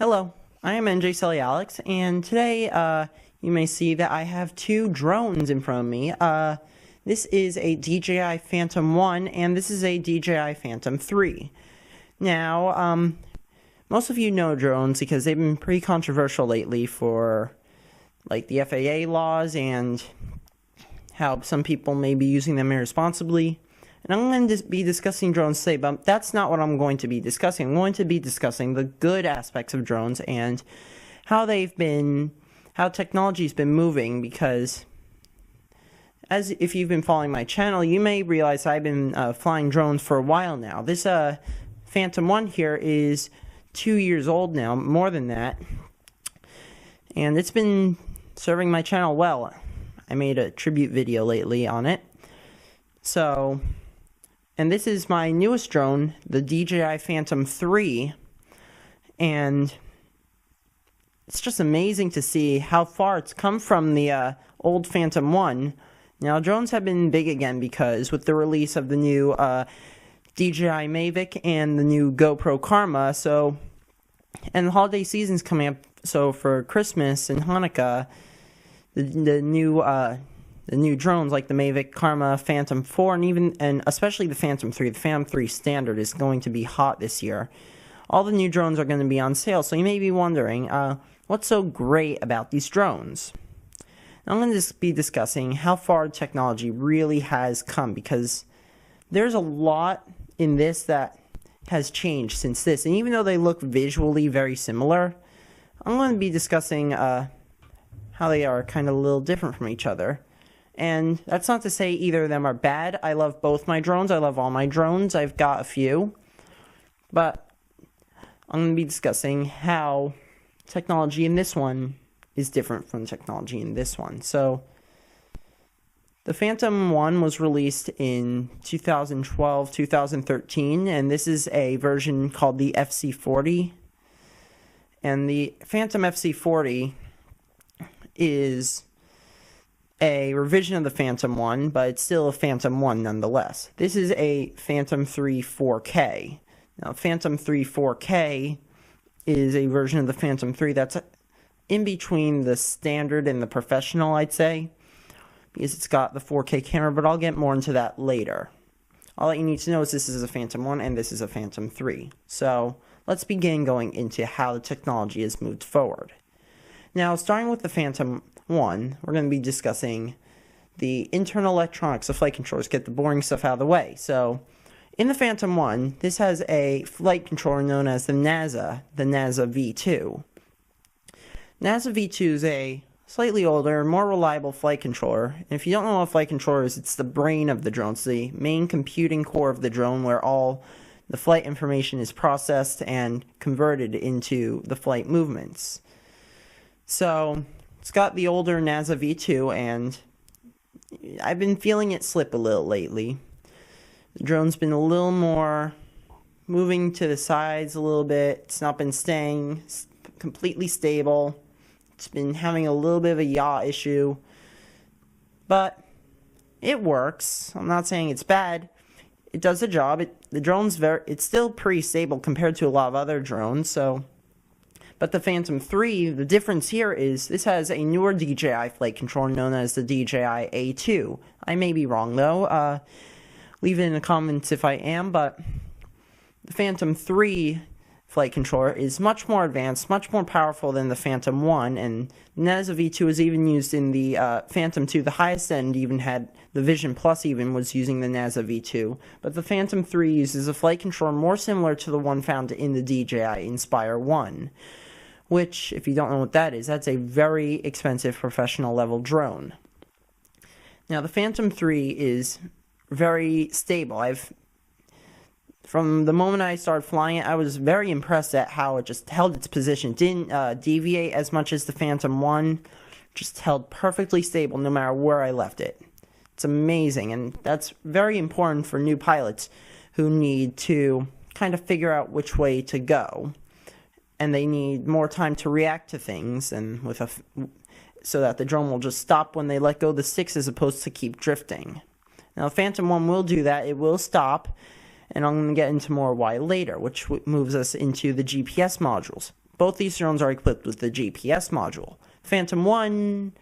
Hello, I am Sullyalex, and today you may see that I have two drones in front of me. This is a DJI Phantom 1, and this is a DJI Phantom 3. Now, most of you know drones because they've been pretty controversial lately for, like, the FAA laws and how some people may be using them irresponsibly. And I'm going to be discussing drones today, but that's not what I'm going to be discussing. I'm going to be discussing the good aspects of drones and how technology's been moving, because if you've been following my channel, you may realize I've been flying drones for a while now. This Phantom 1 here is 2 years old now, more than that. And it's been serving my channel well. I made a tribute video lately on it. And this is my newest drone, the DJI Phantom 3, and it's just amazing to see how far it's come from the old Phantom 1. Now, drones have been big again because with the release of the new DJI Mavic and the new GoPro Karma, and the holiday season's coming up, so for Christmas and Hanukkah, the new drones like the Mavic, Karma, Phantom 4, and especially the Phantom 3. The Phantom 3 Standard is going to be hot this year. All the new drones are going to be on sale, so you may be wondering, what's so great about these drones? I'm going to be discussing how far technology really has come, because there's a lot in this that has changed since this. And even though they look visually very similar, I'm going to be discussing how they are kind of a little different from each other. And that's not to say either of them are bad. I love both my drones. I love all my drones. I've got a few. But I'm going to be discussing how technology in this one is different from technology in this one. So, the Phantom 1 was released in 2012, 2013, and this is a version called the FC40. And the Phantom FC40 is a revision of the Phantom 1, but it's still a Phantom 1 nonetheless. This is a Phantom 3 4K. Now, Phantom 3 4K is a version of the Phantom 3 that's in between the standard and the professional, I'd say, because it's got the 4K camera, but I'll get more into that later. All that you need to know is this is a Phantom 1 and this is a Phantom 3. So, let's begin going into how the technology has moved forward. Now, starting with the Phantom 1, we're going to be discussing the internal electronics of flight controllers, get the boring stuff out of the way. So, in the Phantom 1, this has a flight controller known as the NASA V2. NASA V2 is a slightly older, more reliable flight controller. And if you don't know what a flight controller is, it's the brain of the drone. It's the main computing core of the drone where all the flight information is processed and converted into the flight movements. So, it's got the older NASA V2, and I've been feeling it slip a little lately. The drone's been a little more moving to the sides a little bit. It's not been staying completely stable. It's been having a little bit of a yaw issue. But it works. I'm not saying it's bad. It does the job. The drone's it's still pretty stable compared to a lot of other drones, so. But the Phantom 3, the difference here is this has a newer DJI flight controller known as the DJI A2. I may be wrong, though. Leave it in the comments if I am, but the Phantom 3 flight controller is much more advanced, much more powerful than the Phantom 1, and NASA V2 is even used in the Phantom 2. The highest end even had, the Vision Plus even was using the NASA V2, but the Phantom 3 uses a flight controller more similar to the one found in the DJI Inspire 1. Which, if you don't know what that is, that's a very expensive professional level drone. Now, the Phantom 3 is very stable. From the moment I started flying it, I was very impressed at how it just held its position. It didn't deviate as much as the Phantom 1, just held perfectly stable no matter where I left it. It's amazing, and that's very important for new pilots who need to kind of figure out which way to go. And they need more time to react to things, and so that the drone will just stop when they let go of the sticks as opposed to keep drifting. Now, Phantom 1 will do that. It will stop, and I'm going to get into more why later, which moves us into the GPS modules. both these drones are equipped with the GPS module. Phantom 1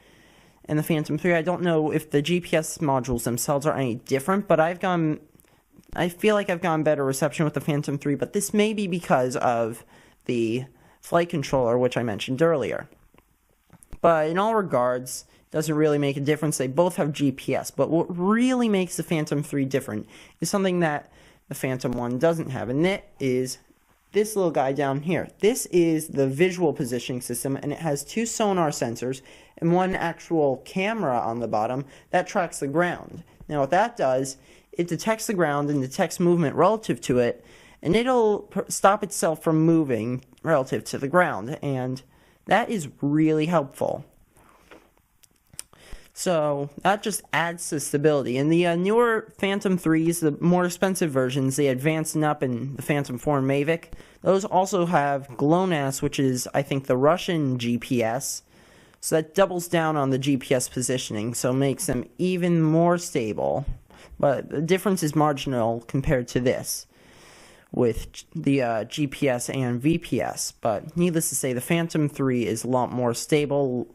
and the Phantom 3, I don't know if the GPS modules themselves are any different, but I feel like I've gotten better reception with the Phantom 3, but this may be because of the flight controller, which I mentioned earlier. But in all regards, it doesn't really make a difference. They both have GPS, but what really makes the Phantom 3 different is something that the Phantom 1 doesn't have, and that is this little guy down here. This is the visual positioning system, and it has 2 sonar sensors and 1 actual camera on the bottom that tracks the ground. Now what that does, it detects the ground and detects movement relative to it, and it'll stop itself from moving relative to the ground, and that is really helpful. So that just adds to stability. In the newer Phantom 3s, the more expensive versions, the Advanced Up and the Phantom 4 and Mavic, those also have GLONASS, which is, I think, the Russian GPS. So that doubles down on the GPS positioning, so makes them even more stable. But the difference is marginal compared to this, with the GPS and VPS. But needless to say, the Phantom 3 is a lot more stable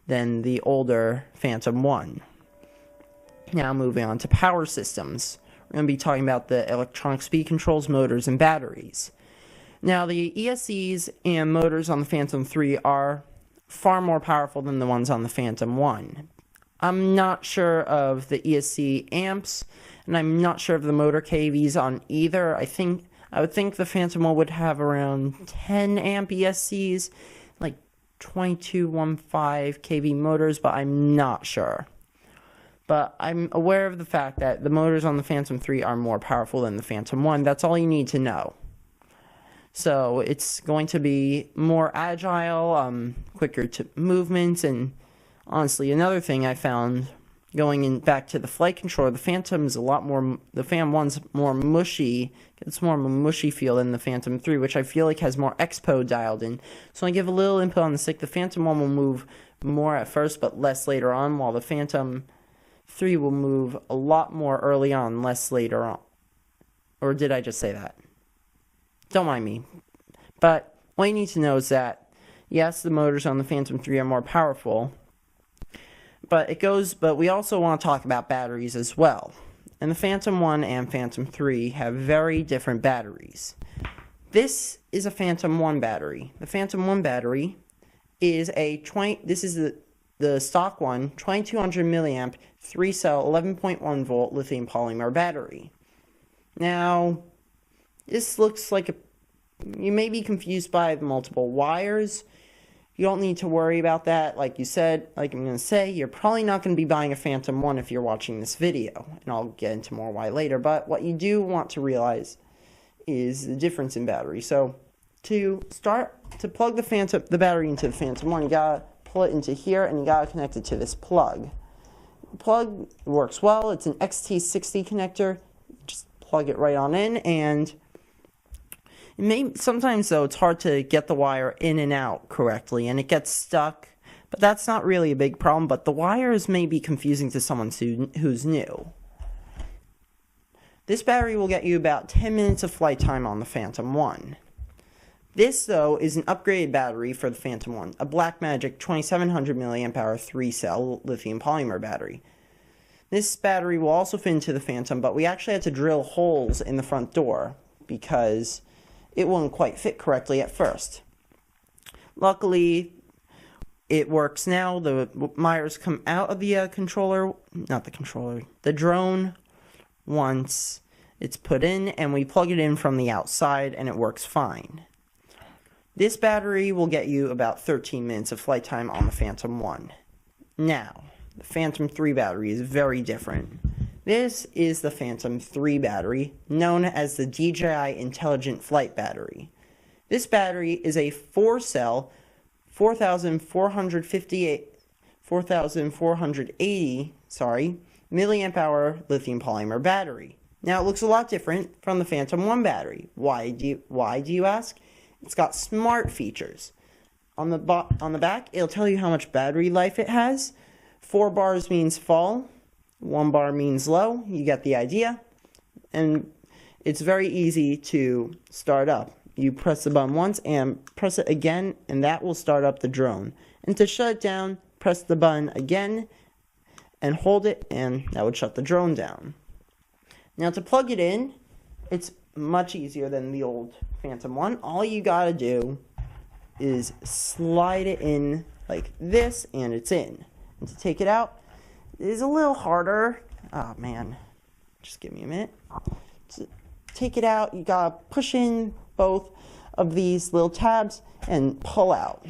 than the older Phantom 1. Now moving on to power systems. We're going to be talking about the electronic speed controls, motors, and batteries. Now the ESCs and motors on the Phantom 3 are far more powerful than the ones on the Phantom 1. I'm not sure of the ESC amps, and I'm not sure of the motor KVs on either. I would think the Phantom 1 would have around 10 amp ESCs, like 2215 kV motors, but I'm not sure. But I'm aware of the fact that the motors on the Phantom 3 are more powerful than the Phantom 1. That's all you need to know. So it's going to be more agile, quicker to movements, and honestly, another thing I found going back to the flight controller, the Phantom's a lot more, the Phantom 1's more mushy, it's more of a mushy feel than the Phantom 3, which I feel like has more expo dialed in. So I give a little input on the stick. The Phantom 1 will move more at first, but less later on, while the Phantom 3 will move a lot more early on, less later on. Or did I just say that? Don't mind me. But what you need to know is that, yes, the motors on the Phantom 3 are more powerful, but we also want to talk about batteries as well. And the Phantom 1 and Phantom 3 have very different batteries. This is a Phantom 1 battery. The Phantom 1 battery is this is the stock one, 2200 milliamp, 3-cell, 11.1 volt lithium polymer battery. Now, this looks like you may be confused by the multiple wires. You don't need to worry about that. Like I'm going to say, you're probably not going to be buying a Phantom 1 if you're watching this video. And I'll get into more why later. But what you do want to realize is the difference in battery. So to plug the battery into the Phantom 1, you got to pull it into here and you got to connect it to this plug. The plug works well. It's an XT60 connector. Just plug it right on in, and sometimes, though, it's hard to get the wire in and out correctly, and it gets stuck, but that's not really a big problem, but the wires may be confusing to someone who's new. This battery will get you about 10 minutes of flight time on the Phantom 1. This, though, is an upgraded battery for the Phantom 1, a Blackmagic 2700 mAh 3-cell lithium polymer battery. This battery will also fit into the Phantom, but we actually had to drill holes in the front door because it wouldn't quite fit correctly at first. Luckily, it works now. The wires come out of the the drone once it's put in, and we plug it in from the outside, and it works fine. This battery will get you about 13 minutes of flight time on the Phantom 1. Now, the Phantom 3 battery is very different. This is the Phantom 3 battery, known as the DJI Intelligent Flight Battery. This battery is a 4-cell, 4,480 milliamp hour lithium polymer battery. Now, it looks a lot different from the Phantom 1 battery. Why do you ask? It's got smart features. On the back, it'll tell you how much battery life it has. 4 bars means fall. 1 bar means low. You get the idea. And it's very easy to start up. you press the button once and press it again, and that will start up the drone. And to shut it down, press the button again and hold it, and that would shut the drone down. Now to plug it in, it's much easier than the old Phantom 1. All you gotta do is slide it in like this, and it's in. And to take it out is a little harder. Oh man, just give me a minute. To take it out, you gotta push in both of these little tabs and pull out.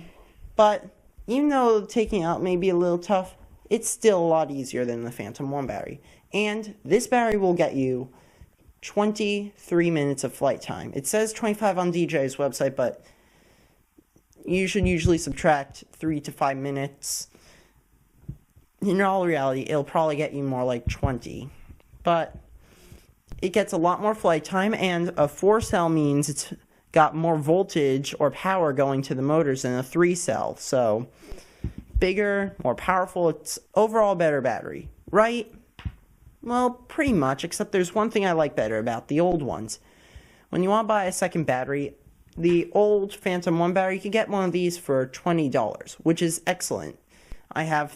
But even though taking out may be a little tough, it's still a lot easier than the Phantom 1 battery. And this battery will get you 23 minutes of flight time. It says 25 on DJI's website, but you should usually subtract 3 to 5 minutes. In all reality, it'll probably get you more like 20. But it gets a lot more flight time, and a 4-cell means it's got more voltage or power going to the motors than a 3-cell. So, bigger, more powerful, it's overall a better battery, right? Well, pretty much, except there's one thing I like better about the old ones. When you want to buy a second battery, the old Phantom 1 battery, you can get one of these for $20, which is excellent. I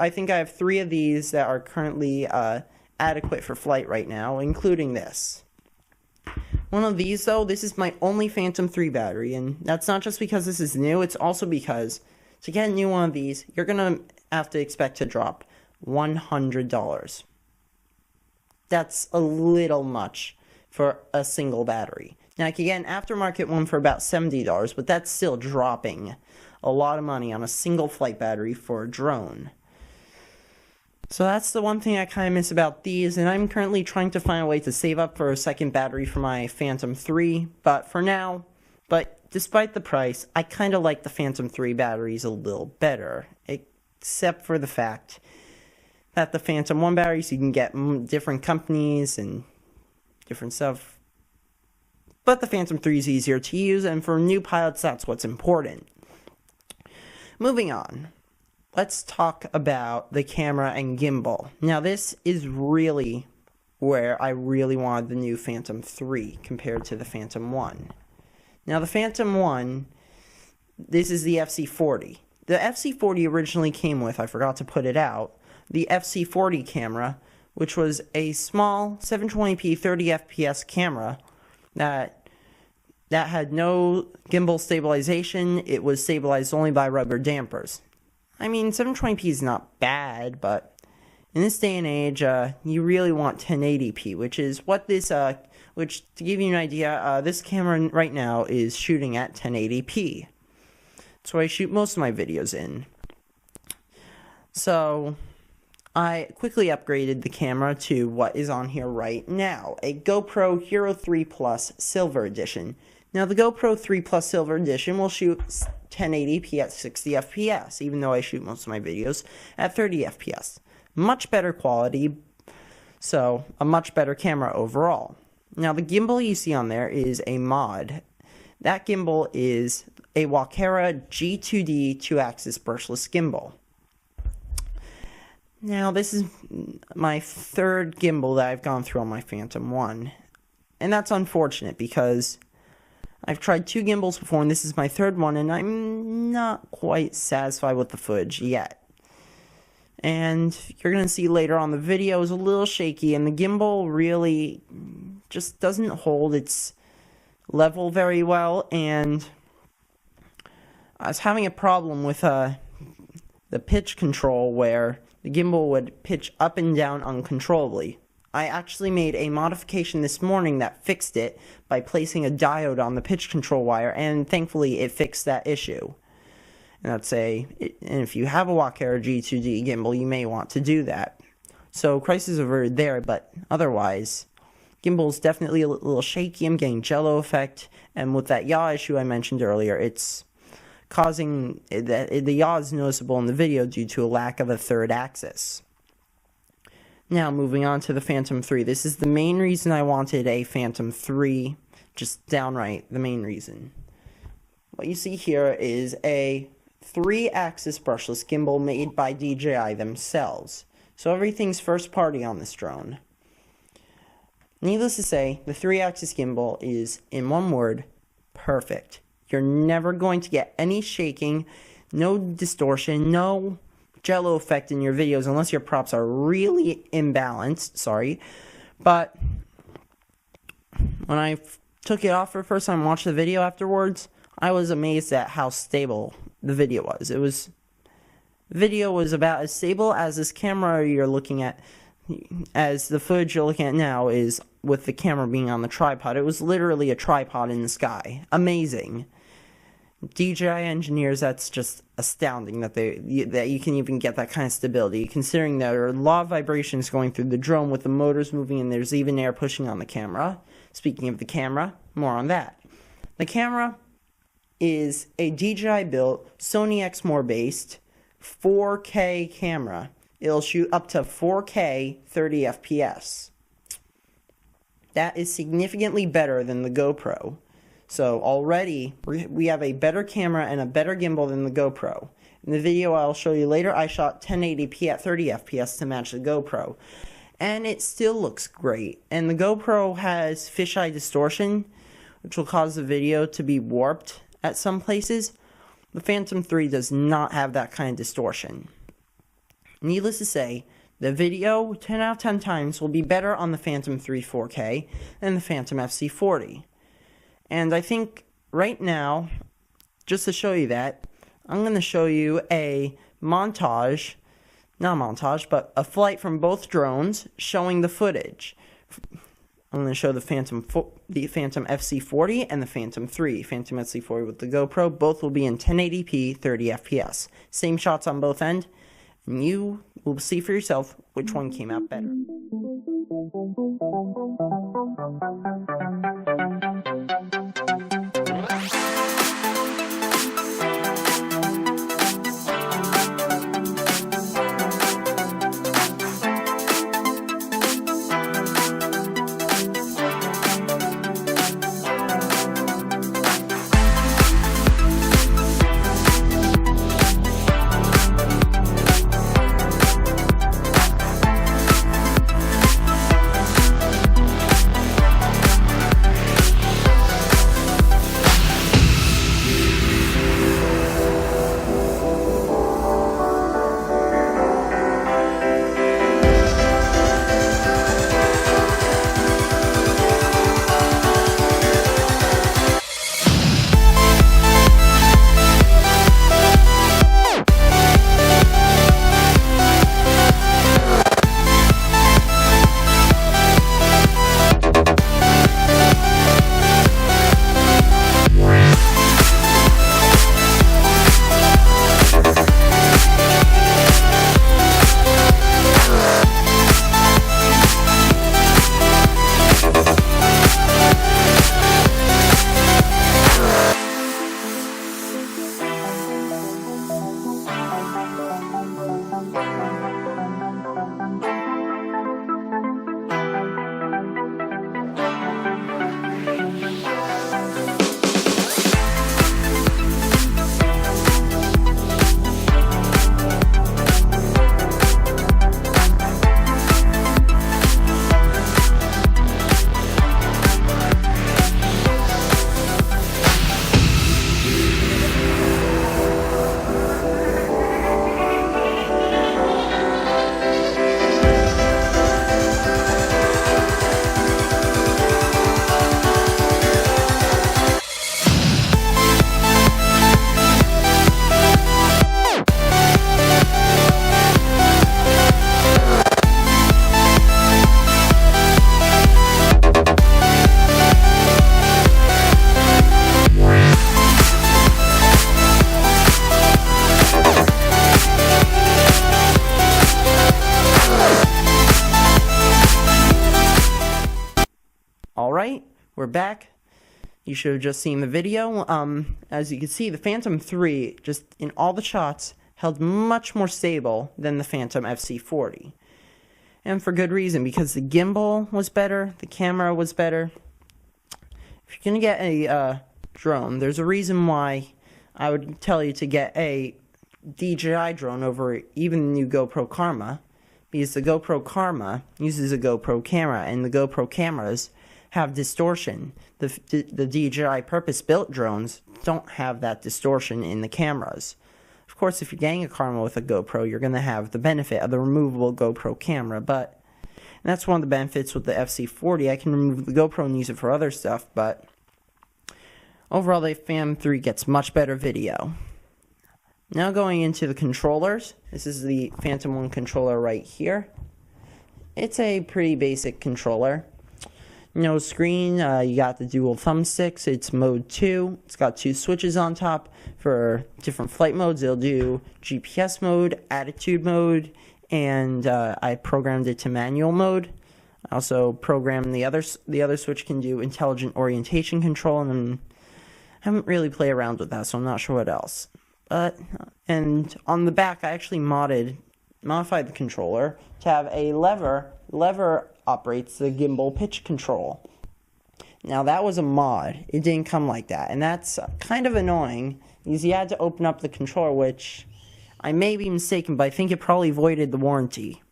think I have 3 of these that are currently adequate for flight right now, including this. One of these, though, this is my only Phantom 3 battery, and that's not just because this is new, it's also because to get a new one of these, you're going to have to expect to drop $100. That's a little much for a single battery. Now, I can get an aftermarket one for about $70, but that's still dropping a lot of money on a single flight battery for a drone. So that's the one thing I kind of miss about these, and I'm currently trying to find a way to save up for a second battery for my Phantom 3, but despite the price, I kind of like the Phantom 3 batteries a little better, except for the fact that the Phantom 1 batteries, you can get different companies and different stuff, but the Phantom 3 is easier to use, and for new pilots, that's what's important. Moving on. Let's talk about the camera and gimbal. Now, this is really where I really wanted the new Phantom 3 compared to the Phantom 1. Now, the Phantom 1, this is the FC40. The FC40 originally came with, I forgot to put it out, the FC40 camera, which was a small 720p 30 FPS camera that had no gimbal stabilization. It was stabilized only by rubber dampers. I mean, 720p is not bad, but in this day and age, you really want 1080p, which is what this, which, to give you an idea, this camera right now is shooting at 1080p. That's what I shoot most of my videos in. So, I quickly upgraded the camera to what is on here right now, a GoPro Hero 3 Plus Silver Edition. Now, the GoPro 3 Plus Silver Edition will shoot 1080p at 60 FPS, even though I shoot most of my videos at 30 FPS. Much better quality, so a much better camera overall. Now, the gimbal you see on there is a mod. That gimbal is a Walkera G2D 2-axis brushless gimbal. Now, this is my third gimbal that I've gone through on my Phantom 1, and that's unfortunate because I've tried 2 gimbals before, and this is my third one, and I'm not quite satisfied with the footage yet. And you're going to see later on the video is a little shaky, and the gimbal really just doesn't hold its level very well, and I was having a problem with the pitch control where the gimbal would pitch up and down uncontrollably. I actually made a modification this morning that fixed it by placing a diode on the pitch control wire, and thankfully it fixed that issue. And and if you have a Walkera G2D gimbal, you may want to do that. So crisis averted there, but otherwise, gimbal's definitely a little shaky. I'm getting jello effect, and with that yaw issue I mentioned earlier, it's causing the yaw is noticeable in the video due to a lack of a third axis. Now, moving on to the Phantom 3. This is the main reason I wanted a Phantom 3, just downright the main reason. What you see here is a 3-axis brushless gimbal made by DJI themselves. So everything's first party on this drone. Needless to say, the 3-axis gimbal is, in one word, perfect. You're never going to get any shaking, no distortion, no jello effect in your videos unless your props are really imbalanced, sorry. But when I took it off for the first time and watched the video afterwards, I was amazed at how stable the video was. The video was about as stable as this camera you're looking at, as the footage you're looking at now is with the camera being on the tripod. It was literally a tripod in the sky. Amazing. DJI engineers, that's just astounding that you can even get that kind of stability, considering there are a lot of vibrations going through the drone with the motors moving and there's even air pushing on the camera. Speaking of the camera, more on that. The camera is a DJI built, Sony Exmor based 4K camera. It'll shoot up to 4K 30 FPS. That is significantly better than the GoPro. So already we have a better camera and a better gimbal than the GoPro. In the video I'll show you later, I shot 1080p at 30 FPS to match the GoPro. And it still looks great. And the GoPro has fisheye distortion, which will cause the video to be warped at some places. The Phantom 3 does not have that kind of distortion. Needless to say, the video 10 out of 10 times will be better on the Phantom 3 4K than the Phantom FC40. And I think right now, just to show you that, I'm going to show you a montage, not a montage, but a flight from both drones showing the footage. I'm going to show the Phantom FC40 and the Phantom 3. Phantom FC40 with the GoPro, both will be in 1080p 30 FPS. Same shots on both ends, and you will see for yourself which one came out better. Alright, we're back. You should have just seen the video. As you can see, the Phantom 3, just in all the shots, held much more stable than the Phantom FC40. And for good reason, because the gimbal was better, the camera was better. If you're going to get a drone, there's a reason why I would tell you to get a DJI drone over even the new GoPro Karma, because the GoPro Karma uses a GoPro camera, and the GoPro cameras have distortion. The DJI purpose-built drones don't have that distortion in the cameras. Of course, if you're getting a camera with a GoPro, you're going to have the benefit of the removable GoPro camera, but that's one of the benefits with the FC40. I can remove the GoPro and use it for other stuff, but overall, the Phantom 3 gets much better video. Now going into the controllers. This is the Phantom 1 controller right here. It's a pretty basic controller. No screen, you got the dual thumbsticks. It's mode 2. It's got 2 switches on top for different flight modes. It'll do GPS mode, attitude mode, and I programmed it to manual mode. I also programmed the other switch can do intelligent orientation control, and I haven't really played around with that, so I'm not sure what else. And on the back, I actually modified the controller to have a lever. Lever operates the gimbal pitch control. Now that was a mod. It didn't come like that, and that's kind of annoying because you had to open up the controller, which I may be mistaken, but I think it probably voided the warranty.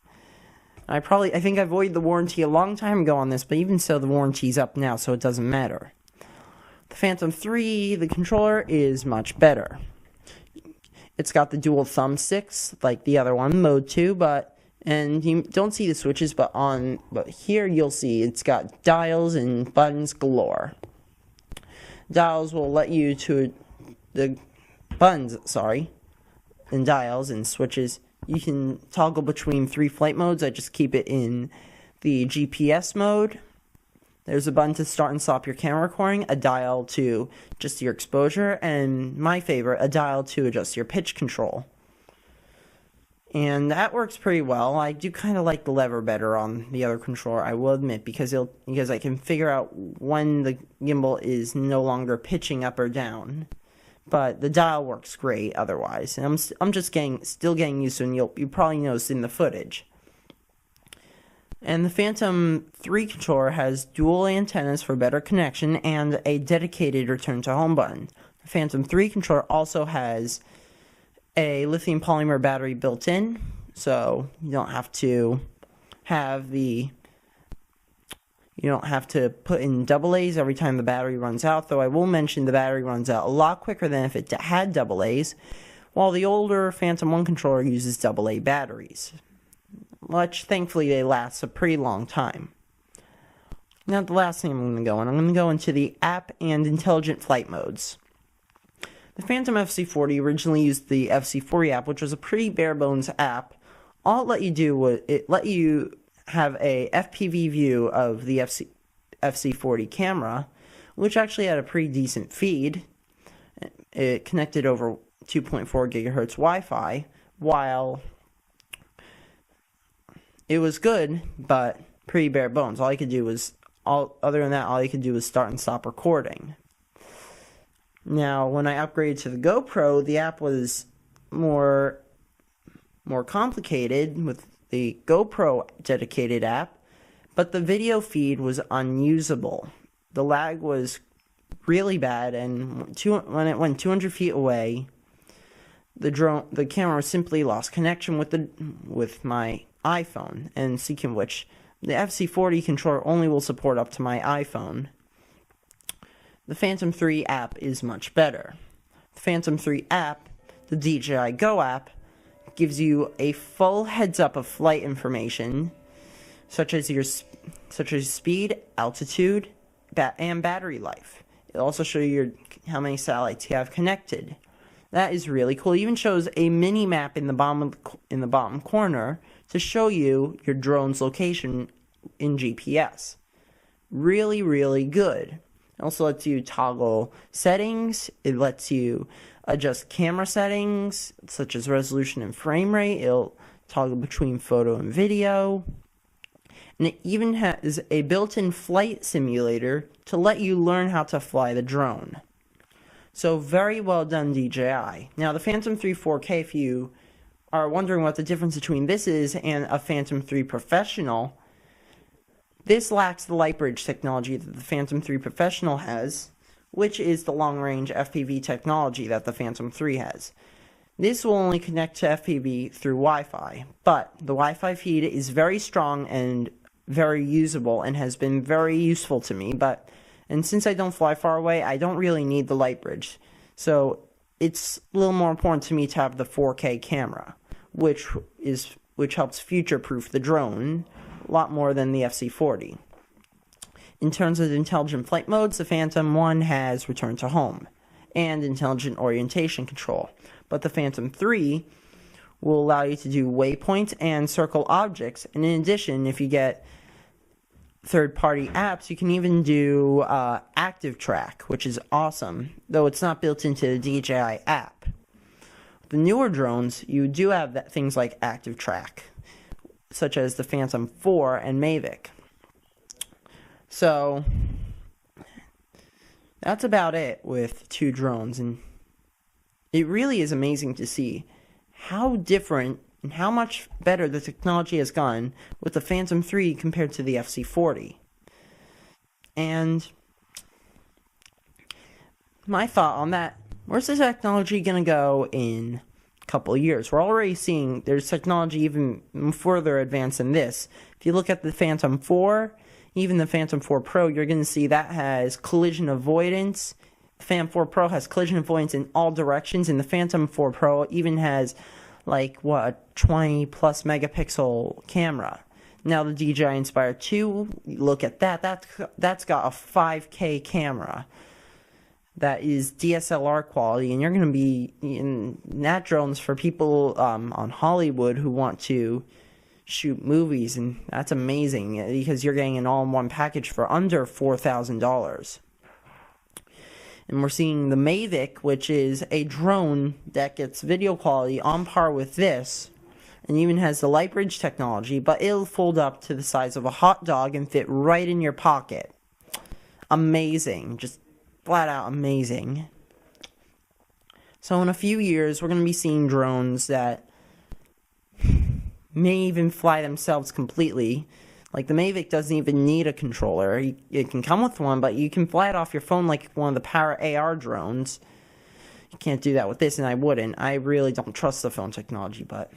I think I voided the warranty a long time ago on this, but even so, the warranty's up now, so it doesn't matter. The Phantom 3, the controller is much better. It's got the dual thumbsticks like the other one, mode 2, and you don't see the switches, but here you'll see it's got dials and buttons galore. Dials will let you to the buttons, and dials and switches. You can toggle between 3 flight modes. I just keep it in the GPS mode. There's a button to start and stop your camera recording, a dial to adjust your exposure, and my favorite, a dial to adjust your pitch control. And that works pretty well. I do kind of like the lever better on the other controller, I will admit, because I can figure out when the gimbal is no longer pitching up or down. But the dial works great otherwise. And I'm just still getting used to it, and you probably noticed in the footage. And the Phantom 3 controller has dual antennas for better connection and a dedicated return to home button. The Phantom 3 controller also has a lithium polymer battery built in, so you don't have to put in AA's every time the battery runs out, though I will mention the battery runs out a lot quicker than if it had AA's, while the older Phantom 1 controller uses AA batteries, which thankfully they last a pretty long time. Now the last thing I'm going to go into the app and intelligent flight modes. The Phantom FC40 originally used the FC40 app, which was a pretty bare-bones app. All it let you do was it let you have a FPV view of the FC40 camera, which actually had a pretty decent feed. It connected over 2.4 gigahertz Wi-Fi, while it was good, but pretty bare bones. Other than that, all you could do was start and stop recording. Now, when I upgraded to the GoPro, the app was more complicated with the GoPro dedicated app, but the video feed was unusable. The lag was really bad, and when it went 200 feet away, the camera simply lost connection with my iPhone, and speaking of which, the FC40 controller only will support up to my iPhone. The Phantom 3 app is much better. The Phantom 3 app, the DJI Go app, gives you a full heads-up of flight information, such as speed, altitude, and battery life. It'll also show you how many satellites you have connected. That is really cool. It even shows a mini map in the bottom corner to show you your drone's location in GPS. Really, really good. It also lets you toggle settings. It lets you adjust camera settings, such as resolution and frame rate. It'll toggle between photo and video. And it even has a built-in flight simulator to let you learn how to fly the drone. So very well done, DJI. Now, the Phantom 3 4K, if you are wondering what the difference between this is and a Phantom 3 Professional, this lacks the light bridge technology that the Phantom 3 Professional has, which is the long-range FPV technology that the Phantom 3 has. This will only connect to FPV through Wi-Fi, but the Wi-Fi feed is very strong and very usable and has been very useful to me. And since I don't fly far away, I don't really need the light bridge. So it's a little more important to me to have the 4K camera, which helps future-proof the drone a lot more than the FC40. In terms of intelligent flight modes, the Phantom 1 has return to home and intelligent orientation control, but the Phantom 3 will allow you to do waypoint and circle objects, and in addition, if you get third-party apps, you can even do active track, which is awesome, though it's not built into the DJI app. The newer drones, you do have things like active track, such as the Phantom 4 and Mavic. So that's about it with two drones, and it really is amazing to see how different and how much better the technology has gone with the Phantom 3 compared to the FC40. And my thought on that, where's the technology going to go in a couple of years? We're already seeing there's technology even further advanced than this. If you look at the Phantom 4, even the Phantom 4 Pro, you're going to see that has collision avoidance. The Phantom 4 Pro has collision avoidance in all directions, and the Phantom 4 Pro even has a 20 plus megapixel camera. Now the DJI Inspire 2, look at that's got a 5K camera that is DSLR quality, and you're going to be in that drones for people on Hollywood who want to shoot movies, and that's amazing because you're getting an all-in-one package for under $4,000. And we're seeing the Mavic, which is a drone that gets video quality on par with this, and even has the light bridge technology, but it'll fold up to the size of a hot dog and fit right in your pocket. Amazing. Just flat out amazing. So in a few years, we're going to be seeing drones that may even fly themselves completely. Like the Mavic doesn't even need a controller. It can come with one, but you can fly it off your phone like one of the Para AR drones. You can't do that with this, and I wouldn't. I really don't trust the phone technology, but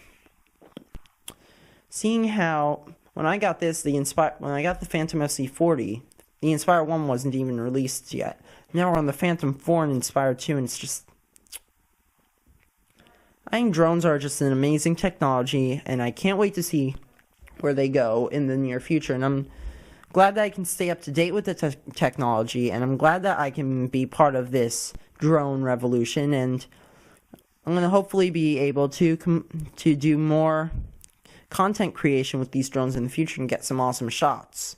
seeing how when I got this, when I got the Phantom FC40, the Inspire 1 wasn't even released yet. Now we're on the Phantom 4 and Inspire 2, and it's just, I think drones are just an amazing technology, and I can't wait to see where they go in the near future. And I'm glad that I can stay up to date with the technology, and I'm glad that I can be part of this drone revolution, and I'm going to hopefully be able to do more content creation with these drones in the future and get some awesome shots.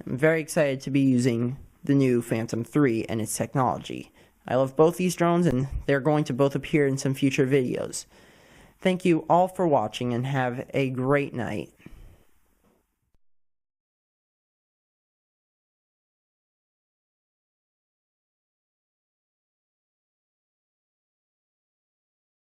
I'm very excited to be using the new Phantom 3 and its technology. I love both these drones, and they're going to both appear in some future videos. Thank you all for watching, and have a great night.